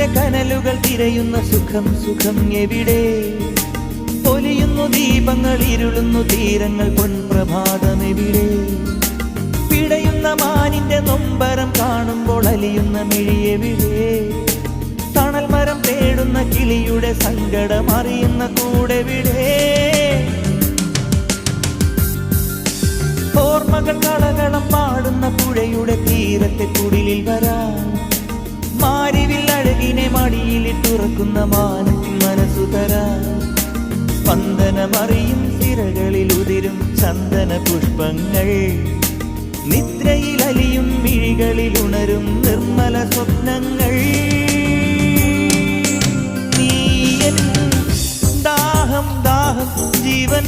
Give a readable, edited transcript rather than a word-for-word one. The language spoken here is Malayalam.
നിന്റെ കനലുകൾ തിരയുന്ന സുഖം സുഖം എവിടെ? പൊലിയുന്നു ദീപങ്ങൾ, ഇരുളുന്നു തീരങ്ങൾ, പൊൻപ്രഭാതം എവിടെ? പിടയുന്ന മാനിന്റെ നൊമ്പരം കാണുമ്പോൾ അലിയുന്ന മിഴിയെവിടെ? തണൽ മരം തേടുന്ന കിളിയുടെ സങ്കടം അറിയുന്ന കൂടെവിടെ? ഓർമ്മകൾ കളകളം പാടുന്ന പുഴയുടെ തീരത്തെ കുടിലിൽ വരാൻ, മാരിവിൽ അഴകിനെ മടിയിലിട്ടുറക്കുന്ന മാനത്തിൻ മനസ്സു തരാൻ, സ്പന്ദനമറിയും സിരകളിൽ ഉതിരും ചന്ദന പുഷ്പങ്ങൾ, നിദ്രയിൽ അലിയും മിഴികളിൽ ഉണരും നിർമ്മല സ്വപ്നങ്ങൾ. നീയൻ ദാഹം ദാഹം ജീവൻ